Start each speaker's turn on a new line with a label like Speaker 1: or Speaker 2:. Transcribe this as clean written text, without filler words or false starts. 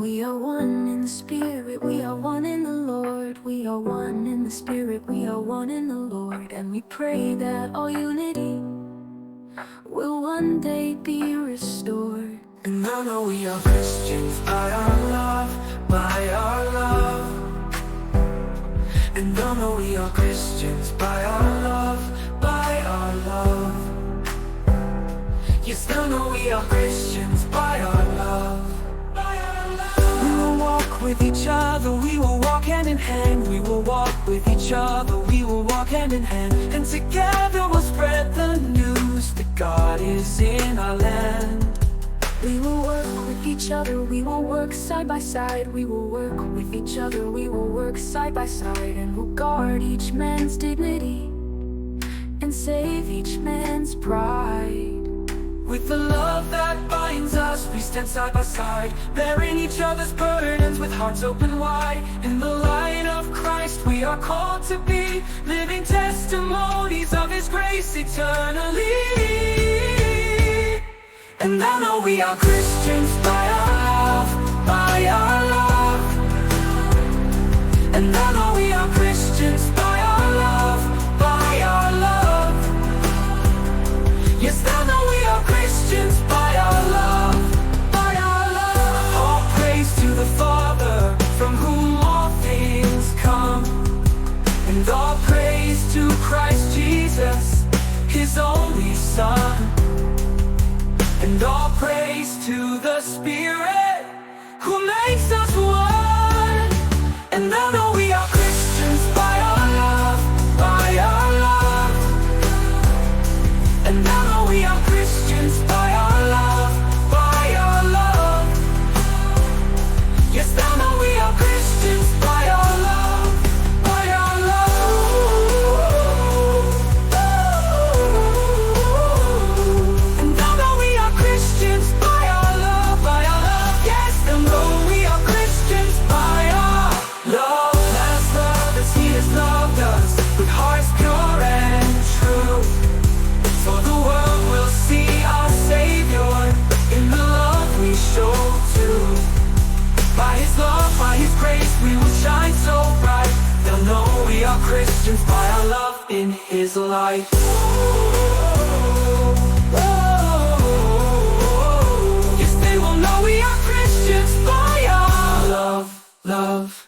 Speaker 1: We are one in the Spirit, we are one in the Lord. We are one in the Spirit, we are one in the Lord. And we pray that all unity will one day be restored.
Speaker 2: And I know we are Christians by our love, by our love. And I know we are Christians by our love, by our love. Yes, I know we are Christians by our love, by our love. We will walk with each other, we will walk hand in hand. We will walk with each other, we will walk hand in hand. And together we'll spread the news that God is in our land.
Speaker 1: We will work with each other, we will work side by side. We will work with each other, we will work side by side. And we'll guard each man's dignity and save each man's pride.
Speaker 2: With the love that binds us, we stand side by side, bearing each other's burdens with hearts open wide. In the light of Christ we are called to be living testimonies of His grace eternally. And I know we are Christians by our love, by our love. And I know we are Christians by our love, by our love. Yes, I know we are Christians by our love, by our love. All praise to the Father, from whom all things come. And all praise to Christ Jesus, His only Son. And all praise to the Spirit, who makes us one. And I know we are Christians by our love, by our love. And I know we are Christians by our love, by our love. Yes, I know we are Christians by our love, by our love. And I know we are Christians by our love, by our love. Yes, I know we are Christians by our love. As love as He has loved us, with hearts pure and true. So the world will see our Savior in the love we show too. By His love, by His grace, we will shine so bright. They'll know we are Christians by our love in His light. Yes, they will know we are Christians by our love, love.